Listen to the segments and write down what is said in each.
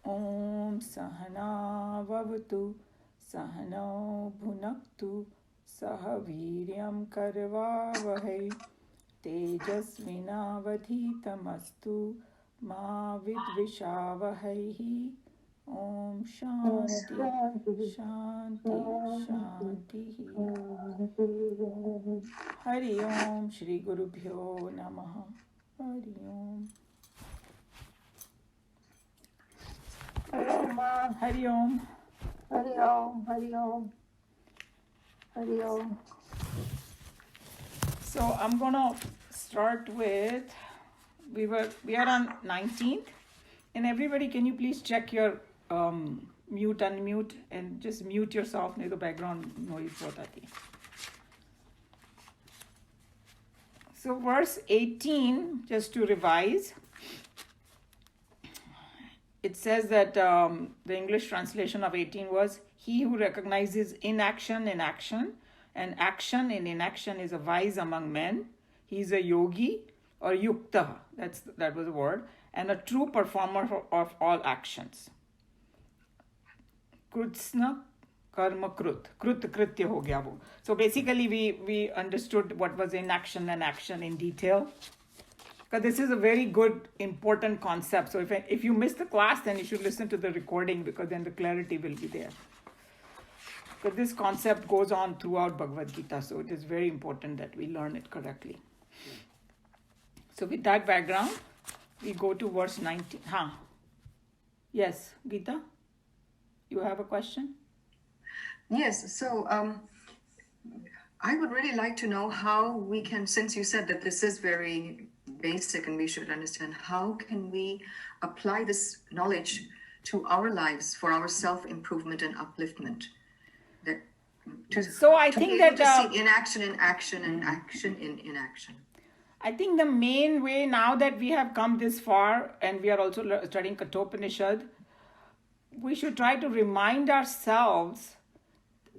Om Sahana Vavatu Sahano Bhunaktu Sahaviryam Karvavahai Tejasvinavadhitamastu Ma Vidvishavahai. Om Shanti Shanti Shanti. Hari Om Shri Guru Bhyo Namaha. Hari Om. Hari Om. Hari Om, Hari Om, Hari Om. So I'm gonna start with, we are on 19th, and everybody, can you please check your mute, unmute, and just mute yourself, नहीं तो background noise बहुत आती है. So verse 18, just to revise, it says that the English translation of 18 was, he who recognizes inaction in action and action in inaction is a wise among men. He is a yogi or yukta, that was the word, and a true performer of all actions. Krutsna karma krut kritya ho gaya wo. So basically we understood what was inaction and action in detail. Because this is a very good, important concept. So if you miss the class, then you should listen to the recording, because then the clarity will be there. Because this concept goes on throughout Bhagavad Gita, so it is very important that we learn it correctly. So with that background, we go to verse 19. Yes, Geeta? You have a question? Yes, so I would really like to know how we can, since you said that this is very basic and we should understand, how can we apply this knowledge to our lives for our self-improvement and upliftment? So I think that to see inaction in action and action in inaction. I think the main way, now that we have come this far and we are also studying Kathopanishad, we should try to remind ourselves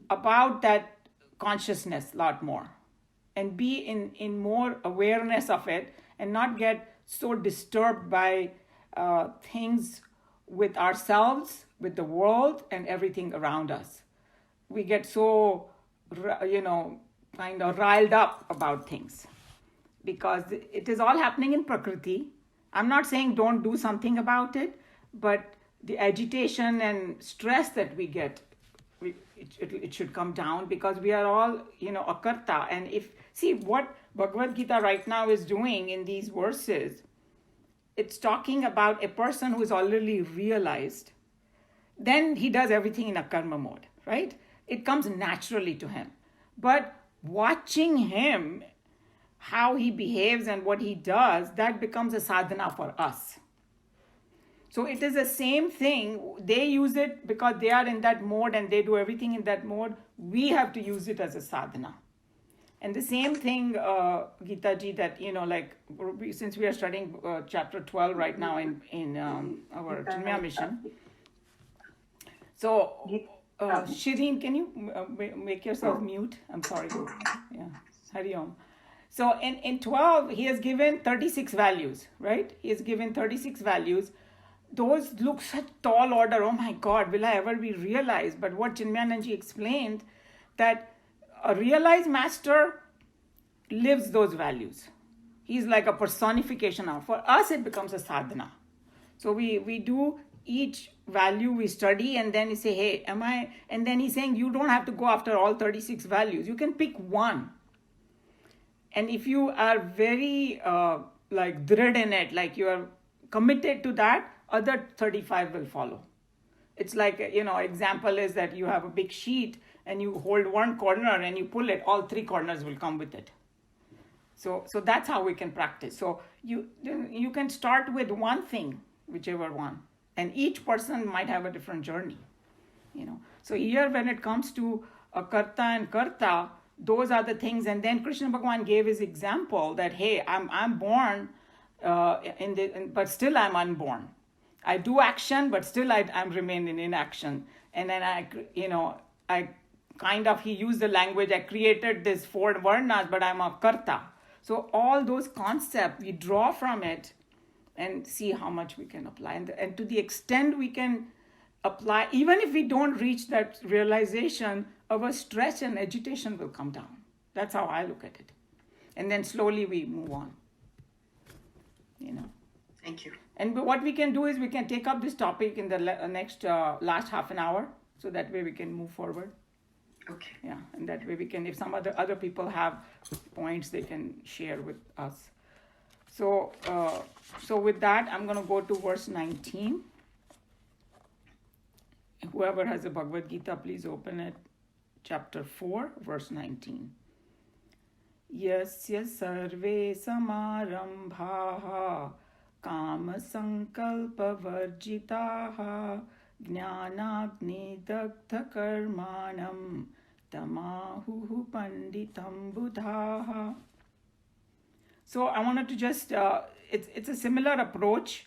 about that consciousness a lot more and be in more awareness of it, and not get so disturbed by things with ourselves, with the world, and everything around us. We get so, kind of riled up about things because it is all happening in Prakriti. I'm not saying don't do something about it, but the agitation and stress that we get, it should come down, because we are all, akarta. And see what Bhagavad Gita right now is doing in these verses, it's talking about a person who is already realized. Then he does everything in a karma mode, right? It comes naturally to him. But watching him, how he behaves and what he does, that becomes a sadhana for us. So it is the same thing. They use it because they are in that mode and they do everything in that mode. We have to use it as a sadhana. And the same thing, Geeta ji, that, since we are studying chapter 12 right now in our Chinmaya mission. So, Shireen, can you make yourself mute? I'm sorry. Yeah, Hari Om. So in 12, he has given 36 values, right? He has given 36 values. Those look such tall order. Oh my God, will I ever be realized? But what Chinmayananji explained, that a realized master lives those values. He's like a personification of. For us, it becomes a sadhana. So we do each value, we study, and then you say, hey, am I? And then he's saying, you don't have to go after all 36 values. You can pick one. And if you are very drid in it, like you are committed to that, other 35 will follow. It's like, example is that you have a big sheet and you hold one corner and you pull it, all three corners will come with it. So that's how we can practice. So you can start with one thing, whichever one, and each person might have a different journey. So here when it comes to a karta and karta, those are the things. And then Krishna Bhagavan gave his example that, hey, I'm born but still I'm unborn. I do action, but still I'm remain in inaction. And then he used the language, I created this 4 varnas, but I'm a karta. So all those concepts, we draw from it and see how much we can apply. And to the extent we can apply, even if we don't reach that realization, our stress and agitation will come down. That's how I look at it. And then slowly we move on. Thank you. And what we can do is we can take up this topic in the next last half an hour, so that way we can move forward. Okay. Yeah, and that way we can, if some other people have points, they can share with us. So with that, I'm going to go to verse 19. Whoever has a Bhagavad Gita, please open it. Chapter 4, verse 19. Yasya sarve samarambhaha काम संकल्प वर्जिताः ज्ञानाग्नि दग्ध कर्माणं तमाहुः पंडितं बुधाः. So I wanted to just, it's a similar approach.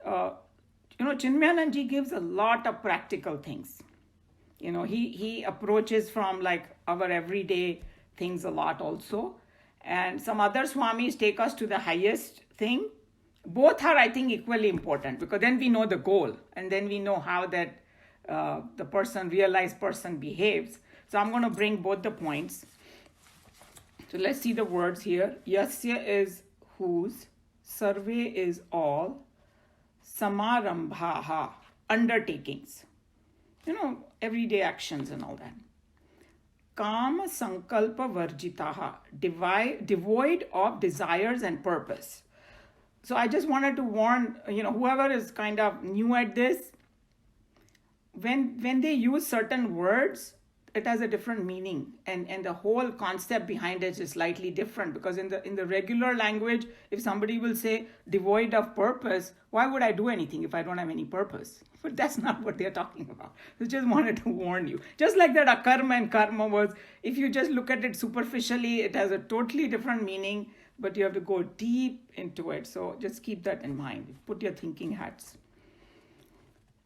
Chinmayanand ji gives a lot of practical things. He approaches from like our everyday things a lot also. And some other Swamis take us to the highest thing. Both are, I think, equally important, because then we know the goal and then we know how that the realized person behaves. So I'm going to bring both the points. So let's see the words here. Yasya is whose, sarve is all, samarambhaha, undertakings. Everyday actions and all that. Kama sankalpa varjitaha, devoid of desires and purpose. So I just wanted to warn, whoever is kind of new at this, when they use certain words, it has a different meaning, and the whole concept behind it is slightly different, because in the regular language, if somebody will say devoid of purpose, why would I do anything if I don't have any purpose? But that's not what they're talking about. I just wanted to warn you. Just like that akarma and karma was, if you just look at it superficially, it has a totally different meaning, but you have to go deep into it. So just keep that in mind. Put your thinking hats.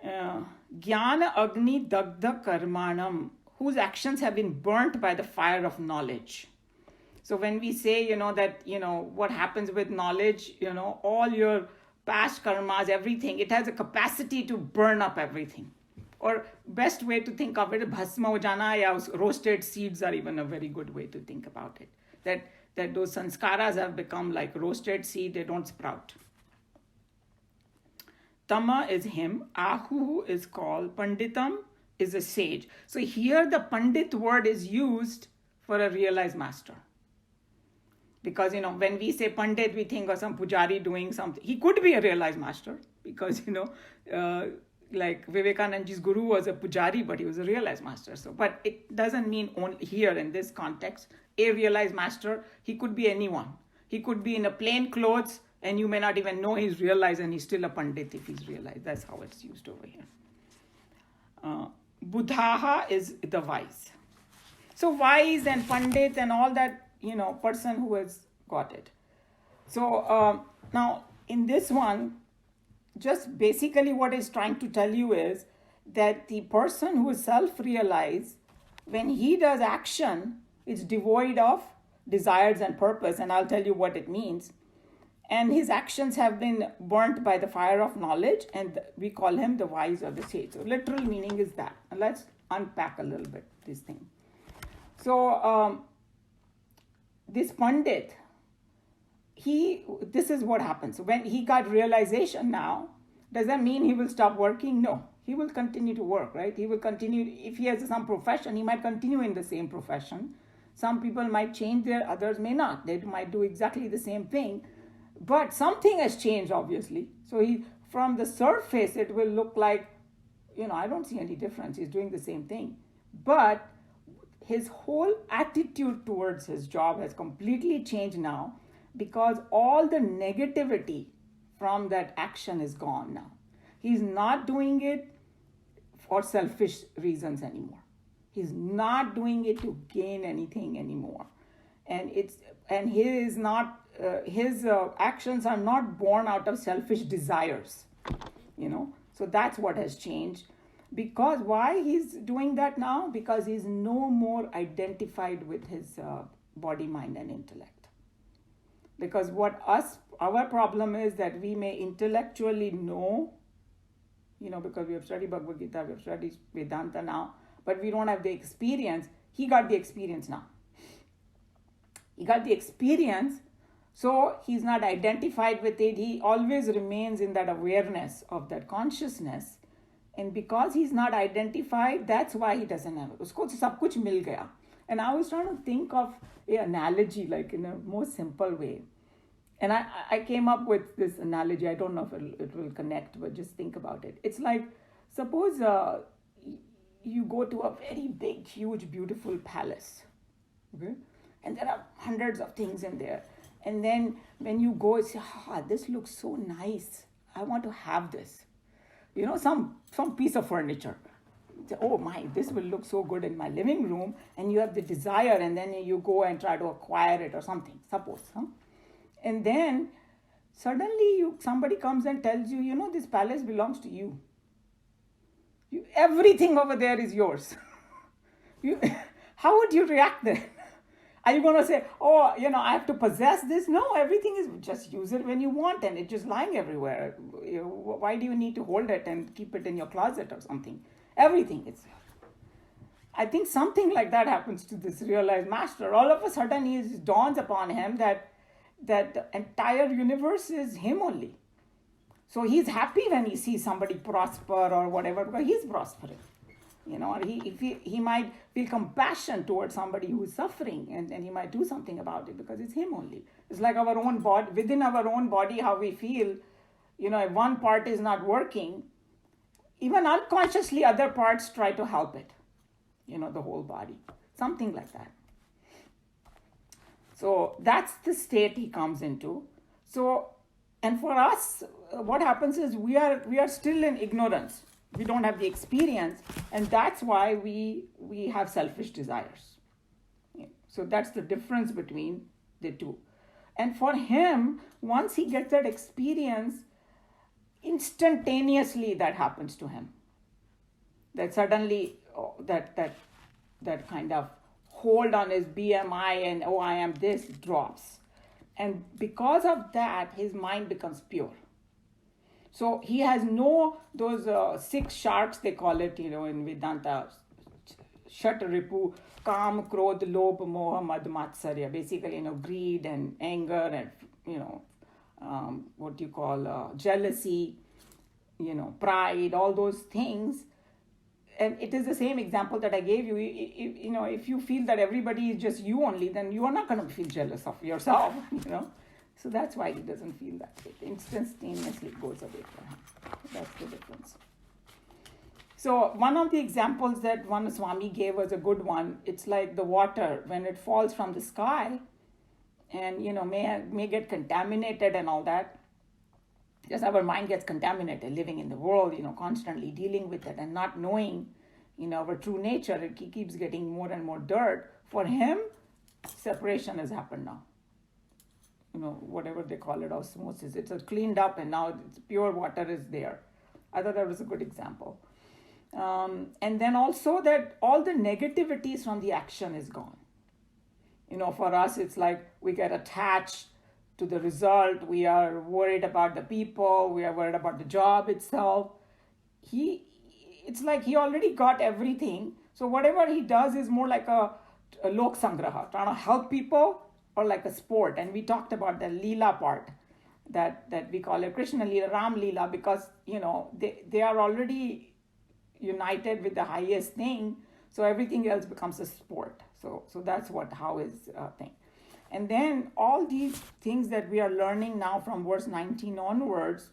Jnana agni dagdha karmanam, whose actions have been burnt by the fire of knowledge. So when we say, that, what happens with knowledge, all your past karmas, everything, it has a capacity to burn up everything. Or best way to think of it, bhasma ho jana, ya roasted seeds are even a very good way to think about it. That those sanskaras have become like roasted seed, they don't sprout. Tama is him, ahu is called, panditam is a sage. So here the pandit word is used for a realized master. Because, when we say pandit, we think of some pujari doing something. He could be a realized master because, like Vivekananda's guru was a pujari, but he was a realized master. So, but it doesn't mean only here in this context, a realized master. He could be anyone. He could be in a plain clothes and you may not even know he's realized, and he's still a pandit if he's realized. That's how it's used over here. Buddhaha is the wise. So wise and pandit and all that, person who has got it. So now in this one, just basically what it's trying to tell you is that the person who is self-realized, when he does action, it's devoid of desires and purpose, and I'll tell you what it means. And his actions have been burnt by the fire of knowledge, and we call him the wise or the sage. So literal meaning is that. And let's unpack a little bit this thing. So this pandit, this is what happens. When he got realization now, does that mean he will stop working? No. He will continue to work, right? He will continue. If he has some profession, he might continue in the same profession. Some people might change there, others may not. They might do exactly the same thing. But something has changed, obviously. So from the surface, it will look like, I don't see any difference. He's doing the same thing. But his whole attitude towards his job has completely changed now, because all the negativity from that action is gone now. He's not doing it for selfish reasons anymore. He's not doing it to gain anything anymore. And his actions are not born out of selfish desires, So that's what has changed. Because why he's doing that now? Because he's no more identified with his body, mind, and intellect. Because our problem is that we may intellectually know, because we have studied Bhagavad Gita, we have studied Vedanta now, but we don't have the experience. He got the experience now. He got the experience, so he's not identified with it. He always remains in that awareness of that consciousness. And because he's not identified, that's why he doesn't have it. Usko sab kuch mil gaya. And I was trying to think of an analogy, like in a more simple way. And I came up with this analogy. I don't know if it will connect, but just think about it. It's like, suppose you go to a very big, huge, beautiful palace. Okay? And there are hundreds of things in there. And then when you go, you say, this looks so nice. I want to have this. Some piece of furniture. Oh my, this will look so good in my living room. And you have the desire, and then you go and try to acquire it or something, suppose. And then suddenly somebody comes and tells you, this palace belongs to you. Everything over there is yours. How would you react then? Are you going to say, I have to possess this? No, everything is just use it when you want, and it's just lying everywhere. Why do you need to hold it and keep it in your closet or something? Everything is. I think something like that happens to this realized master. All of a sudden, it dawns upon him that the entire universe is him only. So he's happy when he sees somebody prosper or whatever, because he's prospering. He might feel compassion towards somebody who is suffering, and he might do something about it because it's him only. It's like our own body, within our own body, how we feel, if one part is not working, even unconsciously other parts try to help it, the whole body, something like that. So that's the state he comes into. So, and for us, what happens is we are still in ignorance. We don't have the experience, and that's why we have selfish desires. So that's the difference between the two. And for him, once he gets that experience, instantaneously that happens to him. That suddenly that kind of hold on his BMI and I am this drops. And because of that, his mind becomes pure. So he has those 6 sharks, they call it, in Vedanta, Shat Ripu, Kam, Krodh, Lobh, Moha, Mad, Matsarya. Basically, greed and anger and, jealousy, pride, all those things. And it is the same example that I gave you. If you feel that everybody is just you only, then you are not going to feel jealous of yourself, So that's why he doesn't feel that. It instantaneously goes away from him. That's the difference. So one of the examples that one Swami gave was a good one. It's like the water, when it falls from the sky and, may get contaminated and all that. Just our mind gets contaminated, living in the world, constantly dealing with it and not knowing, our true nature. It keeps getting more and more dirt. For him, separation has happened now. Whatever they call it, osmosis. It's cleaned up and now it's pure water is there. I thought that was a good example. And then also that all the negativities from the action is gone. For us, it's like we get attached to the result. We are worried about the people. We are worried about the job itself. It's like he already got everything. So whatever he does is more like a lok sangraha, trying to help people, or like a sport. And we talked about the Leela part, that we call it Krishna Leela, Ram Leela, because, they are already united with the highest thing. So everything else becomes a sport. So that's how his thing. And then all these things that we are learning now from verse 19 onwards,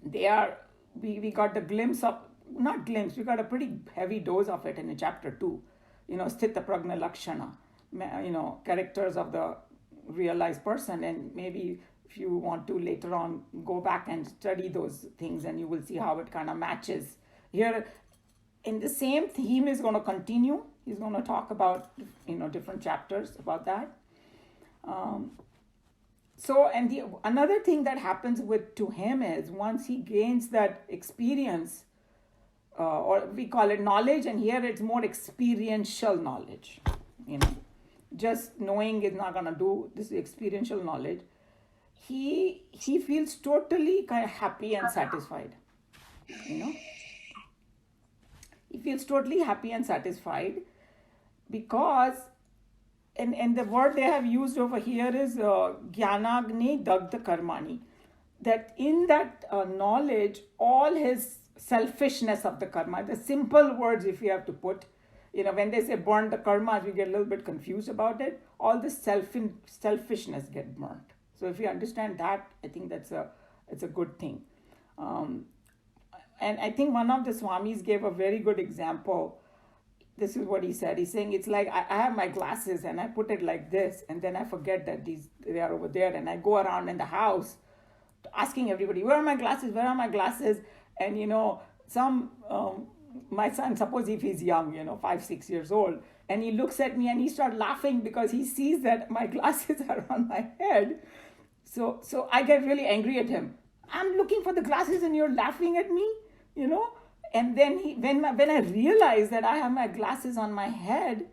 we got the glimpse of, not glimpse, we got a pretty heavy dose of it in chapter 2, Sthita Prajna Lakshana. Characters of the realized person, and maybe if you want to later on go back and study those things, and you will see how it kind of matches here. In the same theme is going to continue. He's going to talk about different chapters about that. Another thing that happens to him is once he gains that experience, or we call it knowledge, and here it's more experiential knowledge. just knowing is not gonna do. This is experiential knowledge. He feels totally kind of happy and satisfied. You know, he feels totally happy and satisfied because, and the word they have used over here is Gyanagni Dagda Karmani. That in that knowledge, all his selfishness of the karma, the simple words if you have to put, when they say burn the karma, we get a little bit confused about it. All this selfishness get burnt. So if you understand that, I think it's a good thing. And I think one of the Swamis gave a very good example. This is what he said. He's saying it's like I have my glasses and I put it like this, and then I forget that they are over there, and I go around in the house asking everybody, where are my glasses? Where are my glasses? And my son, suppose if he's young, 5-6 years old, and he looks at me and he starts laughing because he sees that my glasses are on my head. So I get really angry at him. I'm looking for the glasses and you're laughing at me, And then when I realize that I have my glasses on my head,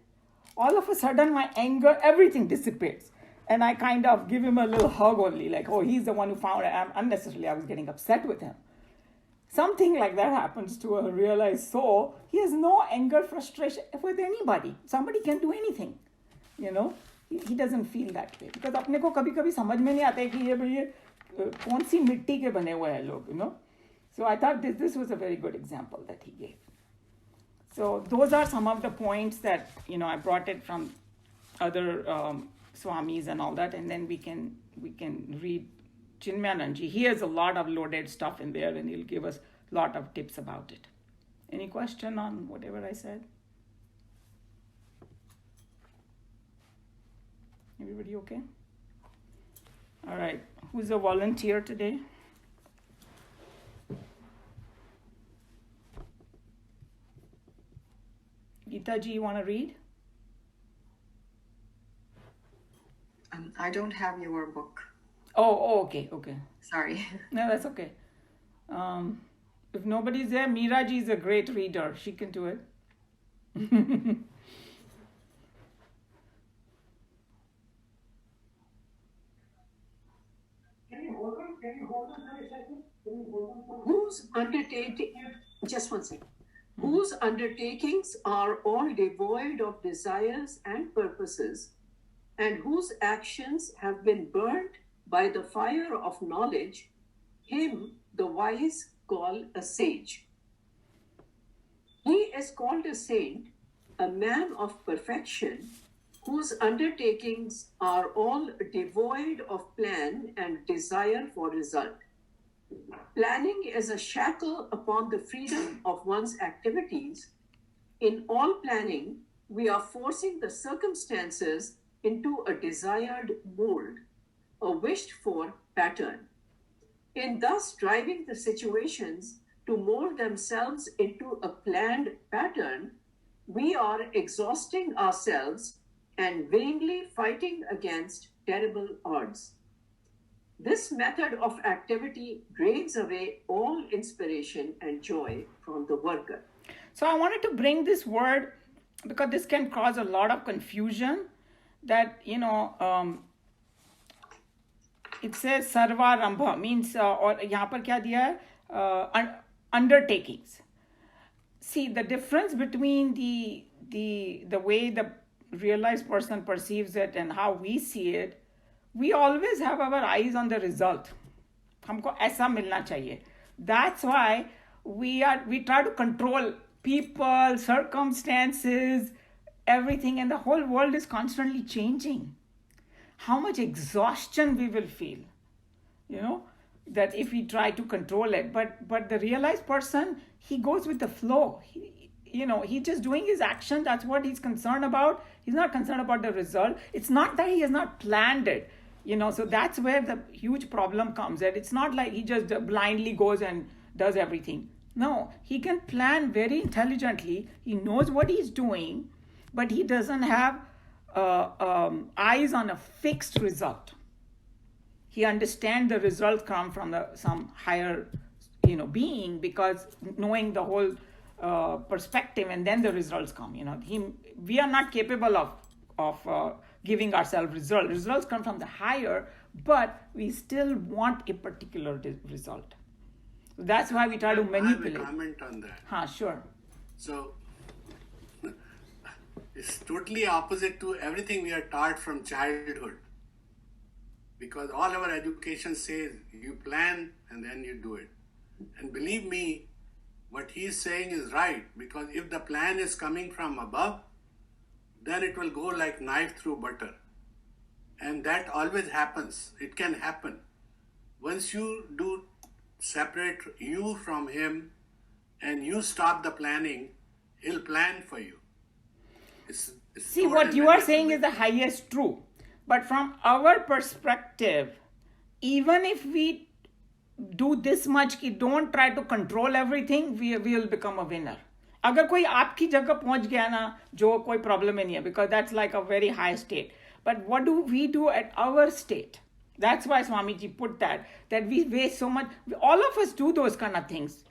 all of a sudden my anger, everything dissipates. And I kind of give him a little hug only, like, oh, he's the one who found it. Unnecessarily, I was getting upset with him. Something like that happens to a realized soul. He has no anger, frustration with anybody. Somebody can do anything, He doesn't feel that way. Because अपने को कभी-कभी समझ में नहीं आता है कि ये कौन सी मिट्टी के बने हुए हैं लोग, So I thought this was a very good example that he gave. So those are some of the points that, I brought it from other Swamis and all that, and then we can read Chinmayanandji. He has a lot of loaded stuff in there, and he'll give us a lot of tips about it. Any question on whatever I said? Everybody okay? All right. Who's a volunteer today? Geeta ji, you want to read? I don't have your book. Oh, okay. Sorry. No, that's okay. If nobody's there, Meera ji is a great reader. She can do it. Whose undertaking, just one second, whose undertakings are all devoid of desires and purposes, and whose actions have been burnt by the fire of knowledge, him the wise call a sage. He is called a saint, a man of perfection, whose undertakings are all devoid of plan and desire for result. Planning is a shackle upon the freedom of one's activities. In all planning, we are forcing the circumstances into a desired mold, a wished-for pattern. In thus driving the situations to mold themselves into a planned pattern, we are exhausting ourselves and vainly fighting against terrible odds. This method of activity drains away all inspiration and joy from the worker. So I wanted to bring this word because this can cause a lot of confusion. That, it says sarva rambha, means, or यहाँ पर क्या दिया है, undertakings. See, the difference between the way the realized person perceives it and how we see it, we always have our eyes on the result. हमको ऐसा मिलना चाहिए. That's why we try to control people, circumstances, everything, and the whole world is constantly changing. How much exhaustion we will feel, that if we try to control it. But the realized person, he goes with the flow. He's just doing his action. That's what he's concerned about. He's not concerned about the result. It's not that he has not planned it, so that's where the huge problem comes. That it's not like he just blindly goes and does everything. No, he can plan very intelligently. He knows what he's doing, but he doesn't have eyes on a fixed result. He understands the results come from some higher, being, because knowing the whole perspective, and then the results come. We are not capable of giving ourselves results. Results come from the higher, but we still want a particular result. That's why we try to manipulate. I have a comment on that. Sure. So, it's totally opposite to everything we are taught from childhood. Because all our education says you plan and then you do it. And believe me, what he's saying is right. Because if the plan is coming from above, then it will go like knife through butter. And that always happens. It can happen. Once you do separate you from him and you stop the planning, he'll plan for you. See, what you are saying is the highest truth. But from our perspective, even if we do this much, कि don't try to control everything, we will become a winner. अगर कोई आपकी जगह पहुंच गया ना, जो कोई problem नहीं है, because that's like a very high state. But what do we do at our state? That's why Swamiji put that we waste so much. All of us do those kind of things.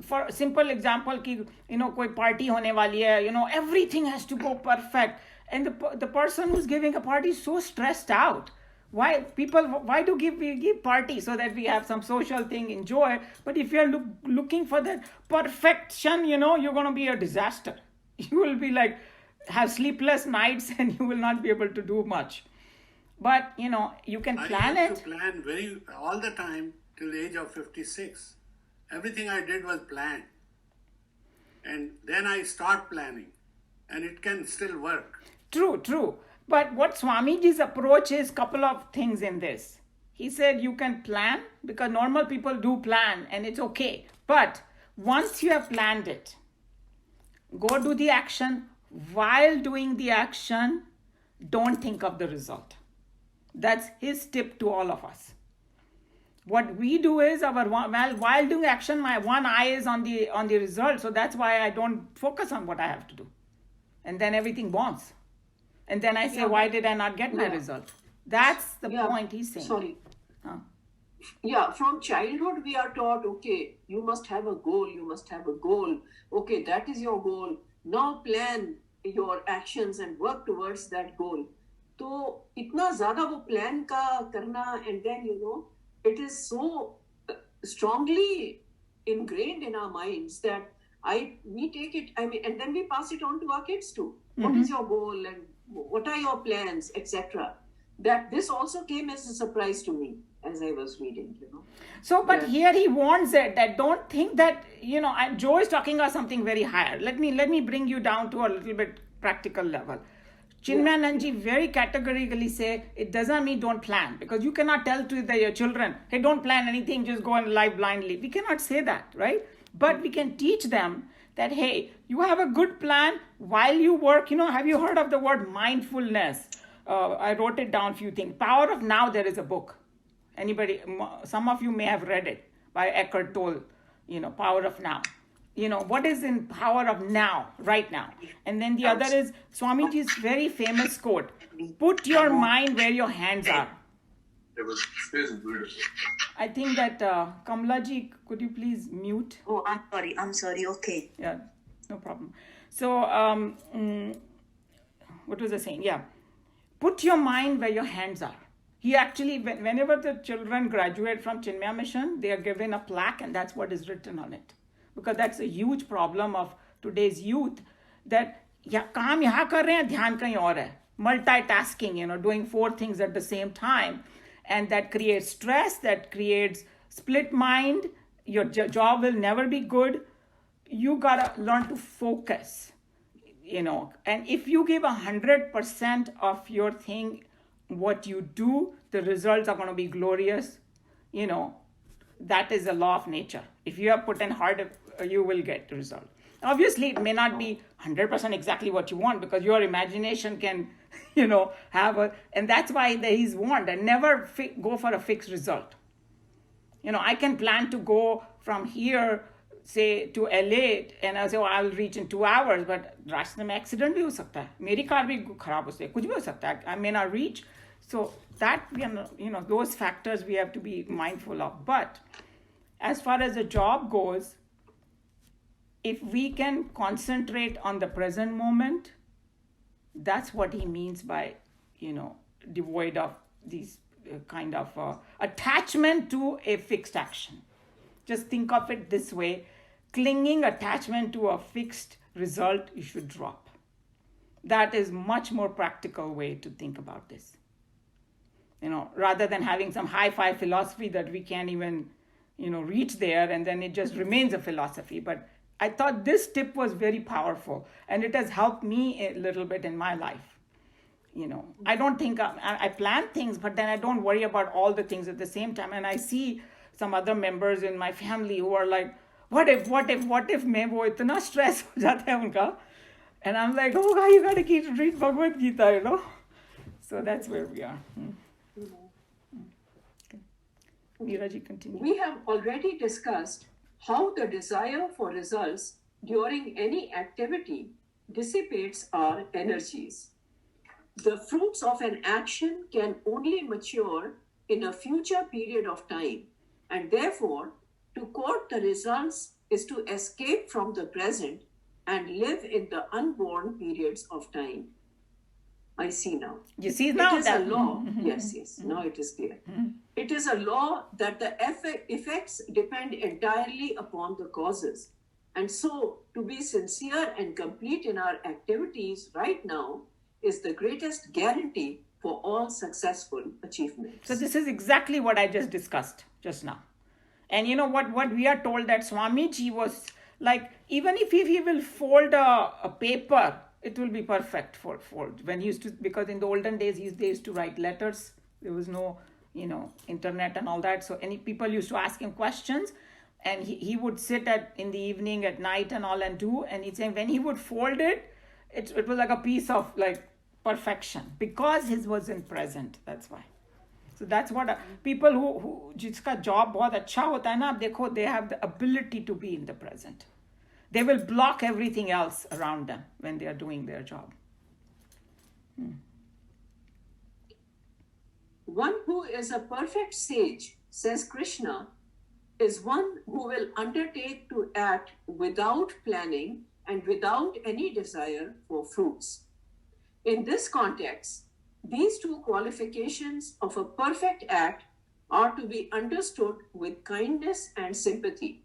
For simple example, कि, कोई party होने वाली है, everything has to go perfect. And the person who's giving a party is so stressed out. Why do we give party? So that we have some social thing, enjoy. But if you're looking for that perfection, you're going to be a disaster. You will be like, have sleepless nights and you will not be able to do much. But, you can plan it. I used to plan all the time till the age of 56. Everything I did was planned. And then I start planning. And it can still work. True. But what Swamiji's approach is, couple of things in this. He said you can plan, because normal people do plan and it's okay. But once you have planned it, go do the action. While doing the action, don't think of the result. That's his tip to all of us. What we do is, while doing action, my one eye is on the result. So that's why I don't focus on what I have to do. And then everything bombs. And then I say, why did I not get my result? That's the point he's saying. Sorry. Yeah, from childhood we are taught, okay, you must have a goal. Okay, that is your goal. Now plan your actions and work towards that goal. So, itna zyada wo plan ka karna, and then, it is so strongly ingrained in our minds that we take it, and then we pass it on to our kids too. What is your goal and what are your plans, etc. That this also came as a surprise to me as I was reading, So, but here he warns it that don't think that, Joe is talking about something very higher. Let me bring you down to a little bit practical level. Chinmayananji very categorically say it doesn't mean don't plan, because you cannot tell to your children, hey, don't plan anything, just go and live blindly. We cannot say that, right? But we can teach them that, hey, you have a good plan while you work. Have you heard of the word mindfulness? I wrote it down, few things. Power of Now, there is a book. Anybody, some of you may have read it by Eckhart Tolle, Power of Now. What is in power of now, right now? And then the other is Swamiji's very famous quote, put your mind where your hands are. I think that Kamlaji, could you please mute? Oh, I'm sorry. Okay. Yeah, no problem. So, what was I saying? Yeah. Put your mind where your hands are. He actually, whenever the children graduate from Chinmaya Mission, they are given a plaque and that's what is written on it. Because that's a huge problem of today's youth, that काम यहाँ कर रहे हैं, ध्यान कहीं और है. Multitasking, doing 4 things at the same time. And that creates stress, that creates split mind. Your job will never be good. You gotta learn to focus, And if you give 100% of your thing, what you do, the results are going to be glorious. That is the law of nature. If you have put in hard, you will get the result. Obviously, it may not be 100% exactly what you want, because your imagination can, and that's why he's warned, and never go for a fixed result. I can plan to go from here, say, to LA, and I say, I'll reach in 2 hours, but रास्ते में accident भी हो सकता है. मेरी car भी खराब हो सकती है. कुछ भी हो सकता है. I may not reach. So that, those factors we have to be mindful of. But as far as the job goes, if we can concentrate on the present moment, That's what he means by, devoid of these kind of attachment to a fixed action. Just think of it this way: clinging attachment to a fixed result, you should drop. That is much more practical way to think about this. Rather than having some high-fi philosophy that we can't even, reach there, and then it just remains a philosophy. But I thought this tip was very powerful, and it has helped me a little bit in my life. I don't think I plan things, but then I don't worry about all the things at the same time. And I see some other members in my family who are like, what if मैं वो इतना stress हो जाता है उनका, and I'm like, oh God, you gotta read Bhagavad Gita, So that's where we are. Okay. Meeraji, continue. We have already discussed how the desire for results during any activity dissipates our energies. The fruits of an action can only mature in a future period of time, and therefore, to court the results is to escape from the present and live in the unborn periods of time. I see now. You see now? It is a law. Yes. Now it is clear. It is a law that the effects depend entirely upon the causes. And so, to be sincere and complete in our activities right now is the greatest guarantee for all successful achievements. So this is exactly what I just discussed just now. And what we are told that Swamiji was like, even if he will fold a paper, it will be perfect for fold. When he used to, because in the olden days, they used to write letters. There was no, internet and all that. So people used to ask him questions, and he would sit in the evening, at night and all, and do. And he'd say when he would fold it, it was like a piece of like perfection, because his wasn't present. That's why. So that's what people who जिसका job बहुत अच्छा होता है ना, आप देखो, they have the ability to be in the present. They will block everything else around them when they are doing their job. One who is a perfect sage, says Krishna, is one who will undertake to act without planning and without any desire for fruits. In this context, these two qualifications of a perfect act are to be understood with kindness and sympathy.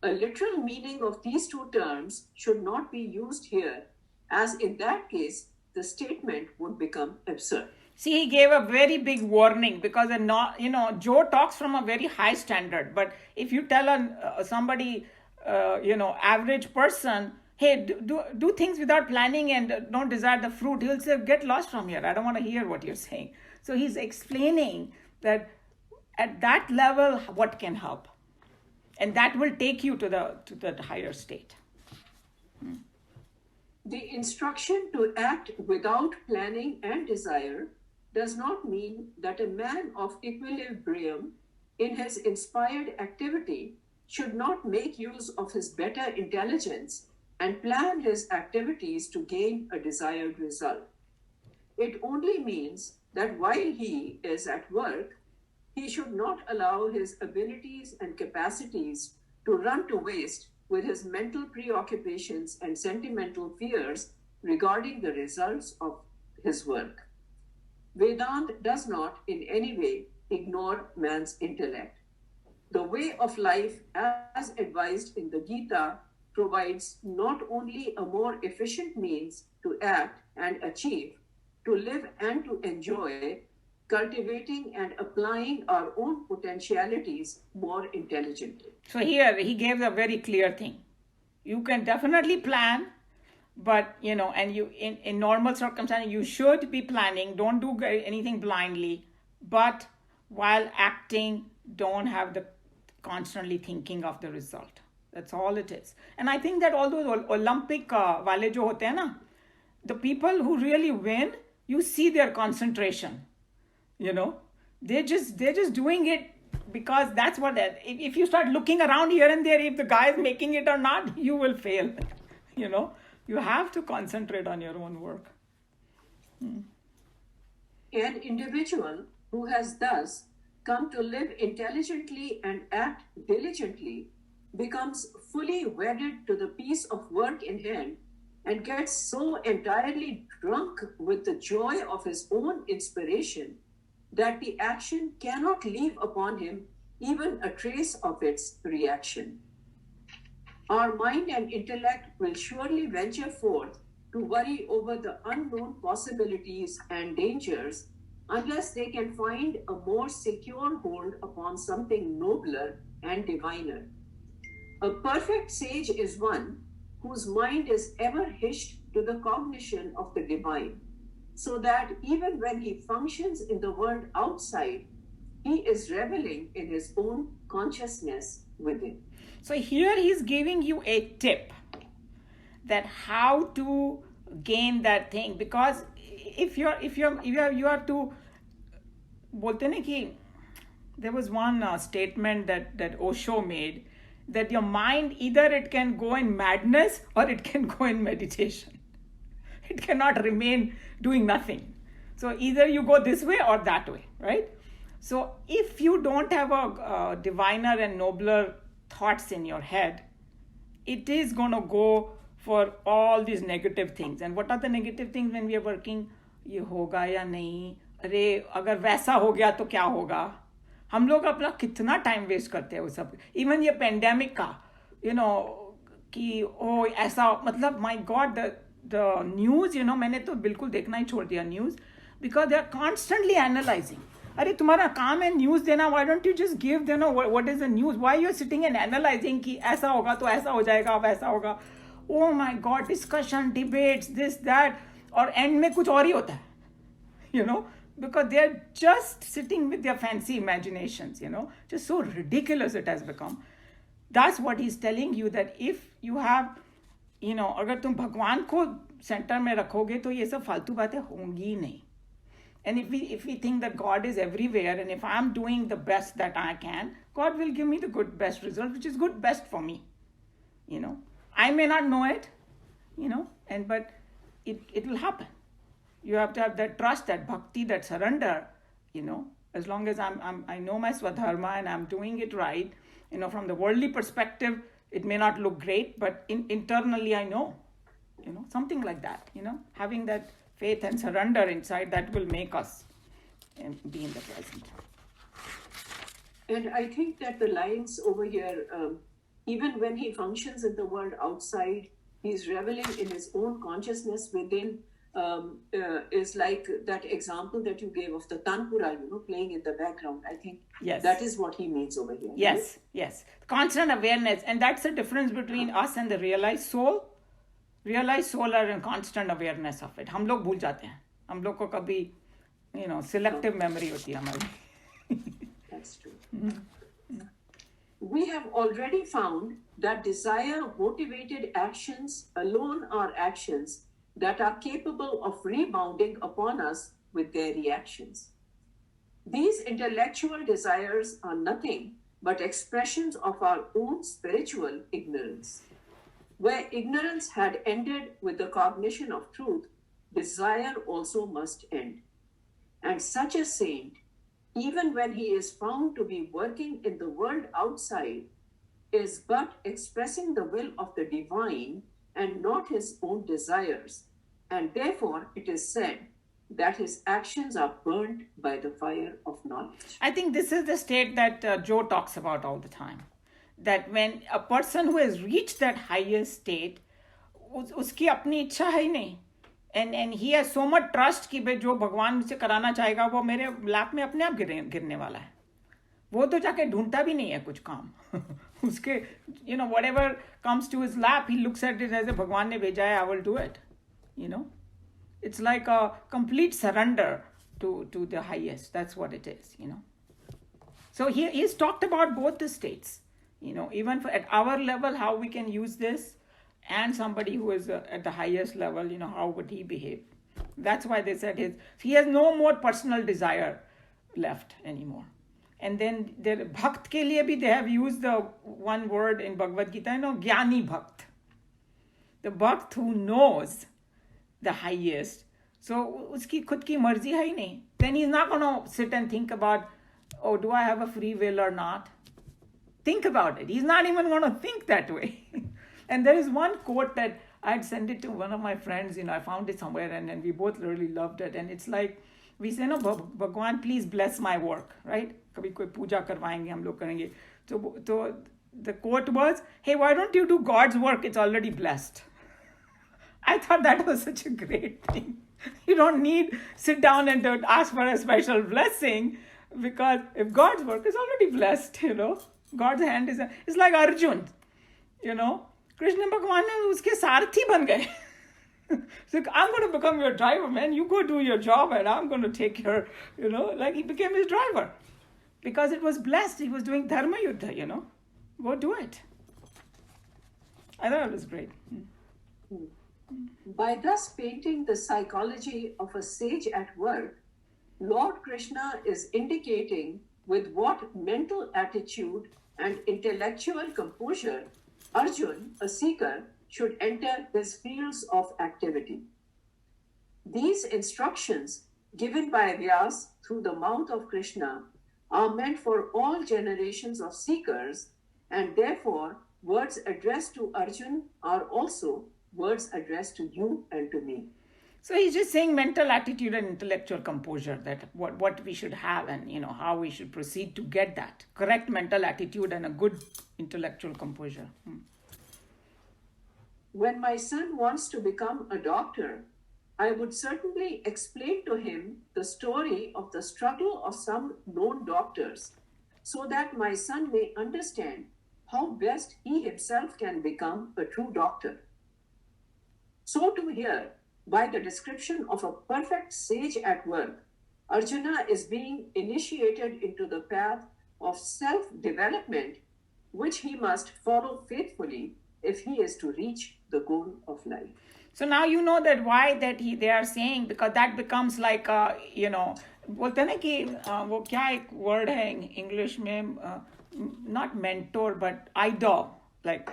A literal meaning of these two terms should not be used here, as in that case, the statement would become absurd. See, he gave a very big warning, because Joe talks from a very high standard. But if you tell somebody, average person, hey, do things without planning and don't desire the fruit, he'll say, get lost from here. I don't want to hear what you're saying. So he's explaining that at that level, what can help. And that will take you to the higher state. The instruction to act without planning and desire does not mean that a man of equilibrium in his inspired activity should not make use of his better intelligence and plan his activities to gain a desired result. It only means that while he is at work, he should not allow his abilities and capacities to run to waste with his mental preoccupations and sentimental fears regarding the results of his work. Vedanta does not in any way ignore man's intellect. The way of life, as advised in the Gita, provides not only a more efficient means to act and achieve, to live and to enjoy, cultivating and applying our own potentialities more intelligently. So here he gave a very clear thing. You can definitely plan, but and you in normal circumstances you should be planning. Don't do anything blindly. But while acting, don't have the constantly thinking of the result. That's all it is. And I think that all those Olympic wale jo hote hain na, the people who really win, you see their concentration. They're just doing it because that's what. If you start looking around here and there, if the guy is making it or not, you will fail. You have to concentrate on your own work. An individual who has thus come to live intelligently and act diligently becomes fully wedded to the piece of work in hand and gets so entirely drunk with the joy of his own inspiration that the action cannot leave upon him even a trace of its reaction. Our mind and intellect will surely venture forth to worry over the unknown possibilities and dangers unless they can find a more secure hold upon something nobler and diviner. A perfect sage is one whose mind is ever hitched to the cognition of the divine, so that even when he functions in the world outside, he is reveling in his own consciousness within. So here he's giving you a tip that how to gain that thing, because if you are to बोलते ना कि there was one statement that Osho made, that your mind, either it can go in madness or it can go in meditation. It cannot remain doing nothing. So either you go this way or that way, right? So if you don't have a diviner and nobler thoughts in your head, it is going to go for all these negative things. And what are the negative things when we are working? ये होगा या नहीं, अरे अगर वैसा हो गया तो क्या होगा. हम लोग अपना कितना टाइम वेस्ट करते हैं वो सब. इवन ये पेंडेमिक का कि ओ ऐसा, मतलब माय गॉड, द न्यूज़ मैंने तो बिल्कुल देखना ही छोड़ दिया news, because they are constantly analysing. अरे तुम्हारा काम है न्यूज़ देना, why don't you just give what is the news, why you are sitting and analysing कि ऐसा होगा तो ऐसा हो जाएगा, वैसा होगा. Oh my god, discussion, debates, this that, और एंड में कुछ और ही होता है, because they're just sitting with their fancy imaginations, just so ridiculous it has become. That's what he's telling you, that if you have, अगर तुम भगवान को सेंटर में रखोगे तो ये सब फालतू बातें होंगी ही नहीं. And if we think that God is everywhere, and if I'm doing the best that I can, God will give me the best result, which is best for me. I may not know it, but it will happen. You have to have that trust, that bhakti, that surrender, as long as I know my swadharma and I'm doing it right, from the worldly perspective, it may not look great, but internally I know, something like that, having that faith and surrender inside, that will make us be in the present. And I think that the lines over here, even when he functions in the world outside, he's reveling in his own consciousness within, is like that example that you gave of the tanpura, playing in the background. I think yes, that is what he means over here. Yes, right? Yes. Constant awareness. And that's the difference between us and the realized soul. Realized soul are in constant awareness of it. हम लोग भूल जाते हैं. हम लोग को कभी, selective memory होती है हमारी. That's true. Mm-hmm. We have already found that desire-motivated actions alone are actions that are capable of rebounding upon us with their reactions. These intellectual desires are nothing but expressions of our own spiritual ignorance. Where ignorance had ended with the cognition of truth, desire also must end. And such a saint, even when he is found to be working in the world outside, is but expressing the will of the divine and not his own desires, and therefore it is said that his actions are burnt by the fire of knowledge. I think this is the state that Joe talks about all the time, that when a person who has reached that highest state, उसकी अपनी इच्छा है ही नहीं, and he has so much trust कि भाई जो भगवान मुझसे कराना चाहेगा वो मेरे लैप में अपने आप गिरने वाला है. वो तो जाके ढूंढता भी नहीं है कुछ काम. उसके whatever comes to his lap, he looks at it as a भगवान ने भेजा है, I will do it. It's like a complete surrender to the highest. That's what it is. So he's talked about both the states, even at our level, how we can use this, and somebody who is at the highest level, how would he behave. That's why they said he has no more personal desire left anymore. And then bhakt ke liye bhi they have used the one word in Bhagavad Gita, Jnani Bhakt. The Bhakt who knows the highest. So uski khud ki marzi hai nahi. Then he's not going to sit and think about, oh, do I have a free will or not? Think about it. He's not even going to think that way. And there is one quote that I'd send it to one of my friends, I found it somewhere, and we both really loved it. And it's like, we say, no, Bhagwan, please bless my work, right? कभी कोई पूजा करवाएंगे, हम लोग करेंगे. So the quote was, hey, why don't you do God's work? It's already blessed. I thought that was such a great thing. You don't need sit down and don't ask for a special blessing, because if God's work is already blessed, God's hand is, it's like Arjun, Krishna Bhagwan uske सारथी बन गए. So I'm going to become your driver, man. You go do your job and I'm going to take care, like he became his driver. Because it was blessed. He was doing Dharma Yuddha, Go do it. I thought it was great. By thus painting the psychology of a sage at work, Lord Krishna is indicating with what mental attitude and intellectual composure Arjun, a seeker, should enter his fields of activity. These instructions given by Vyas through the mouth of Krishna are meant for all generations of seekers, and therefore words addressed to Arjun are also words addressed to you and to me. So he's just saying mental attitude and intellectual composure, that what we should have, and how we should proceed to get that correct mental attitude and a good intellectual composure. When my son wants to become a doctor, I would certainly explain to him the story of the struggle of some known doctors, so that my son may understand how best he himself can become a true doctor. So too here, by the description of a perfect sage at work, Arjuna is being initiated into the path of self-development, which he must follow faithfully if he is to reach the goal of life. So now you know that why that they are saying, because that becomes like बोलते हैं ना कि वो क्या एक word है English में, not mentor but idol, like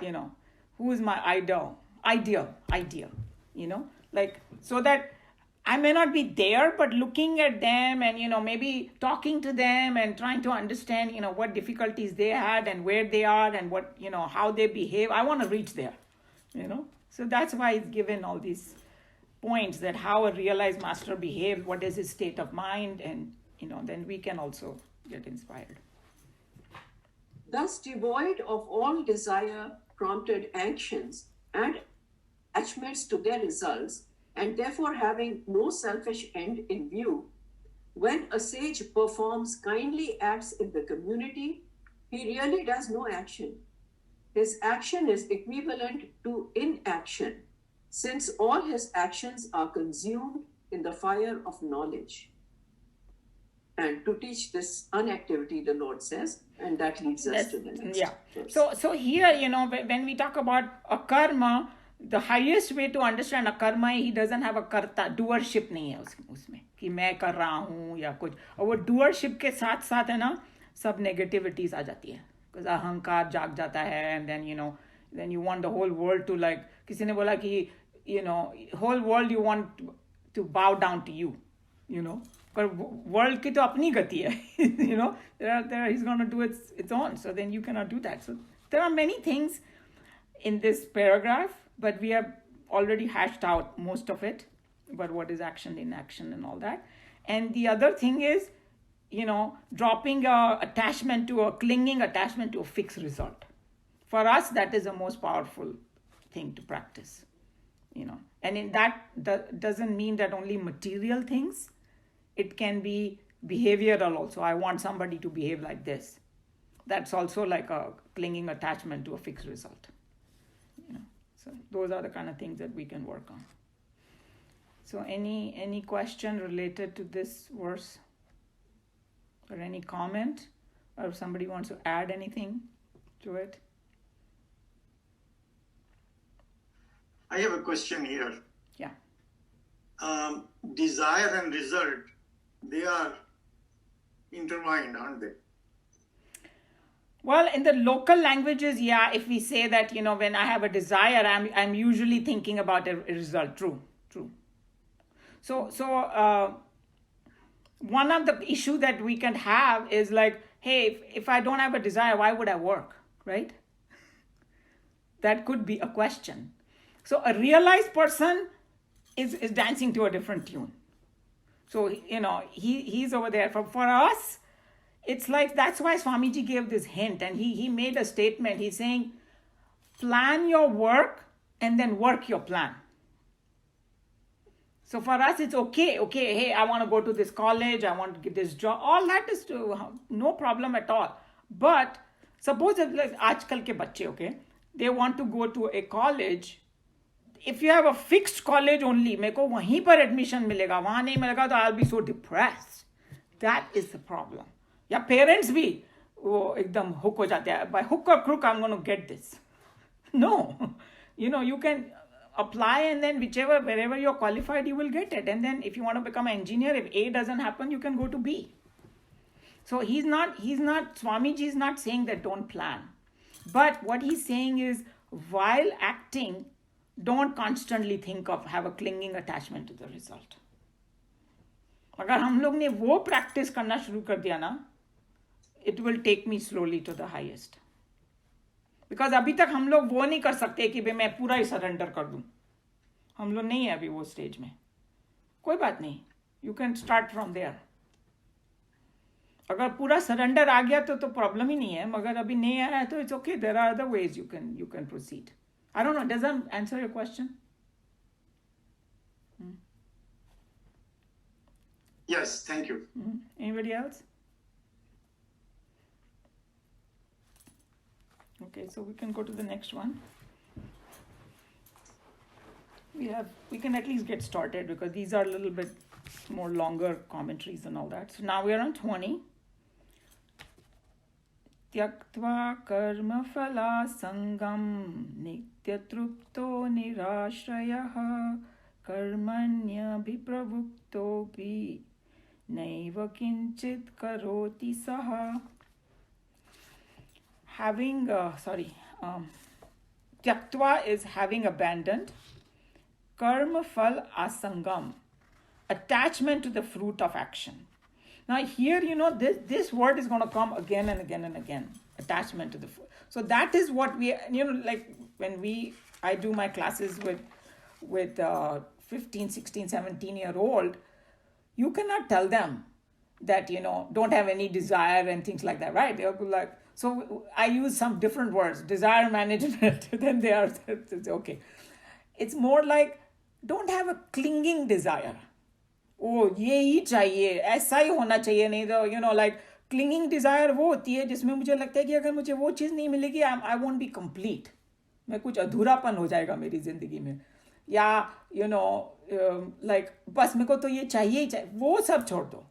who is my idol, idea, like, so that I may not be there, but looking at them and maybe talking to them and trying to understand what difficulties they had and where they are and what how they behave. I want to reach there, so that's why it's given all these points, that how a realized master behaved, what is his state of mind, and then we can also get inspired. Thus devoid of all desire prompted actions and attachments to their results, and therefore having no selfish end in view, when a sage performs kindly acts in the community, he really does no action. His action is equivalent to inaction, since all his actions are consumed in the fire of knowledge. And to teach this unactivity, the Lord says, and that leads us to the next verse. So here, when we talk about a karma, the highest way to understand a karma, he doesn't have a karta, doership नहीं है उसमें कि मैं कर रहा हूँ या कुछ, और वो doership के साथ साथ है ना सब negativities आ जाती है, because अहंकार जाग जाता है, and then you want the whole world to, like, किसी ने बोला कि whole world you want to bow down to you, पर world की तो अपनी गति है, there he's going to do its own, so then you cannot do that. So there are many things in this paragraph, but we have already hashed out most of it, but what is action, inaction, and all that. And the other thing is, dropping a clinging attachment to a fixed result. For us, that is the most powerful thing to practice, And in that doesn't mean that only material things. It can be behavioral also. I want somebody to behave like this. That's also like a clinging attachment to a fixed result. So those are the kind of things that we can work on. So any question related to this verse? Or any comment? Or if somebody wants to add anything to it? I have a question here. Yeah. Desire and result, they are intertwined, aren't they? Well, in the local languages, yeah, if we say that, when I have a desire, I'm usually thinking about a result. True. So one of the issue that we can have is like, hey, if I don't have a desire, why would I work, right? That could be a question. So a realized person is dancing to a different tune. So, he's over there. For us, it's like, that's why Swamiji gave this hint, and he made a statement. He's saying, plan your work and then work your plan. So for us, it's okay, hey, I want to go to this college, I want to get this job. All that is no problem at all. But suppose that, like, aajkal ke bacche, okay, they want to go to a college. If you have a fixed college only, मेरे को वहीं पर admission मिलेगा, वहाँ नहीं मिलेगा, तो I'll be so depressed. That is the problem. या parents भी वो एकदम hook हो जाते हैं. By hook or crook, I'm going to get this. No, you can apply, and then wherever you're qualified, you will get it. And then if you want to become an engineer, if A doesn't happen, you can go to B. So Swamiji is not saying that don't plan. But what he's saying is, while acting, don't constantly have a clinging attachment to the result. अगर हम लोग ने वो practice करना शुरू कर दिया ना, it will take me slowly to the highest. Because अभी तक हम लोग वो नहीं कर सकते कि भाई मैं पूरा ही surrender कर दूं. हम लोग नहीं है अभी वो stage में. कोई बात नहीं. You can start from there. अगर पूरा surrender आ गया तो problem ही नहीं है. मगर अभी नहीं आया तो it's okay. There are other ways you can proceed. I don't know. Does that answer your question? Yes, thank you. Anybody else? Okay, so we can go to the next one. We can at least get started because these are a little bit more longer commentaries and all that. So now we are on 20. Tyaktva karma phala sangam nityatrupto nirashrayah karmanya bhipravukto pi naiva kinchit karoti saha. Tyaktva is having abandoned. Karma phal asangam, attachment to the fruit of action. Now here, this word is going to come again and again and again. Attachment to the fruit. So that is what we, like when I do my classes with 15, 16, 17-year-old, you cannot tell them that, don't have any desire and things like that, right? They'll be like, so I use some different words, desire management, then they are, okay. It's more like, don't have a clinging desire. Oh, ये ही चाहिए, ऐसा ही होना चाहिए, नहीं तो, like, clinging desire वो होती है जिसमें मुझे लगता है कि अगर मुझे वो चीज़ नहीं मिलेगी, I won't be complete. मैं कुछ अधूरापन हो जाएगा मेरी ज़िंदगी में. या, like, बस मेरे को तो ये चाहिए ही चाहिए. वो सब छोड़ दो.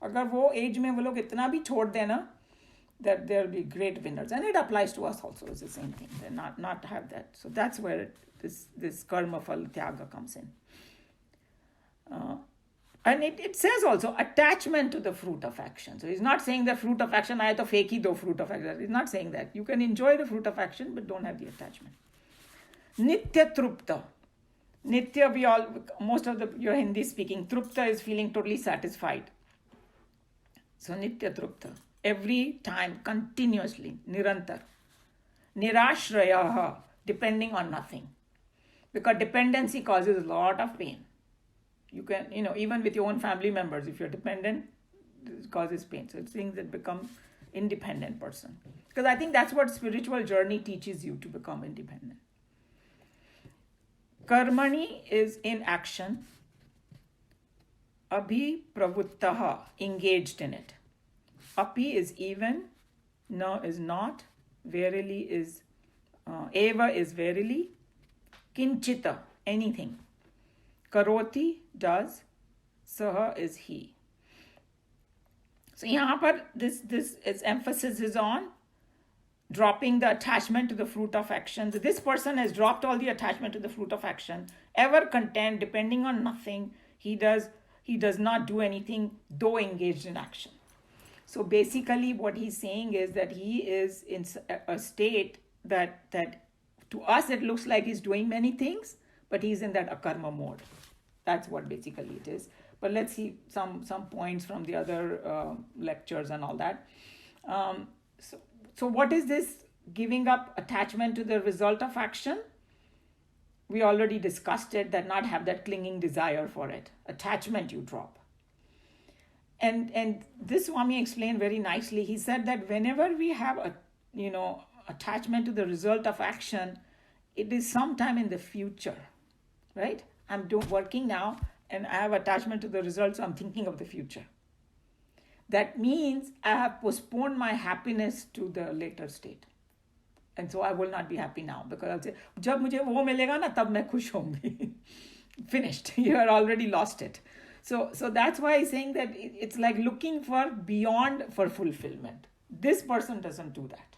अगर वो एज में वो लोग इतना भी छोड़ देना, that there will be great winners. And it applies to us also. It's the same thing. They not have that. So that's where this karma phal tyaga comes in. And it says also attachment to the fruit of action. So he's not saying the fruit of action, I have to fake the fruit of action. He's not saying that. You can enjoy the fruit of action, but don't have the attachment. Nitya trupta. Nitya, most of your Hindi speaking, trupta is feeling totally satisfied. So nitya trupta. Every time, continuously, nirantar. Nirashrayaha, depending on nothing. Because dependency causes a lot of pain. You can, even with your own family members, if you're dependent, it causes pain. So it's things that become independent person. Because I think that's what spiritual journey teaches you, to become independent. Karmani is in action. Abhi pravuttaha, engaged in it. Api is even, no is not, verily is, eva is verily, kinchita, anything. Karoti does, saha is he. So यहाँ पर this its emphasis is on dropping the attachment to the fruit of action. So this person has dropped all the attachment to the fruit of action, ever content, depending on nothing. He does not do anything, though engaged in action. So basically what he's saying is that he is in a state that to us it looks like he's doing many things, but he's in that akarma mode. That's what basically it is. But let's see some points from the other lectures and all that. So what is this giving up attachment to the result of action? we already discussed it, that not have that clinging desire for it. Attachment you drop. And this Swami explained very nicely. He said that whenever we have a attachment to the result of action, it is sometime in the future, right? I'm working now and I have attachment to the results, so I'm thinking of the future. That means I have postponed my happiness to the later state. And so I will not be happy now, because I'll say, jab mujhe wo milega na, tab main khush hongi. Finished. You have already lost it. So that's why he's saying that it's like looking for beyond for fulfillment. This person doesn't do that.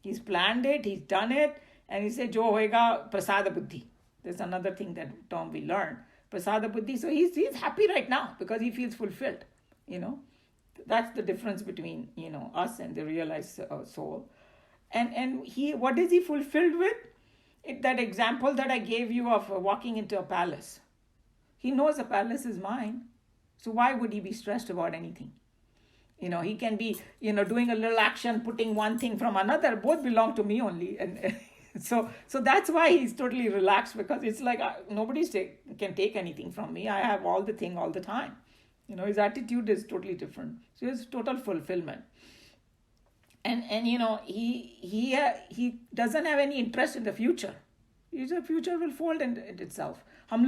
He's planned it, he's done it, and he said, Jo hoega prasada buddhi. There's another thing that term we learned. Prasada buddhi. So he's happy right now because he feels fulfilled. That's the difference between us and the realized soul. And what is he fulfilled with? That example that I gave you of walking into a palace. He knows the palace is mine. So why would he be stressed about anything? He can be, doing a little action, putting one thing from another. Both belong to me only. And so that's why he's totally relaxed, because it's like nobody can take anything from me. I have all the thing all the time. His attitude is totally different. So it's total fulfillment. And he doesn't have any interest in the future. The future will fold in itself.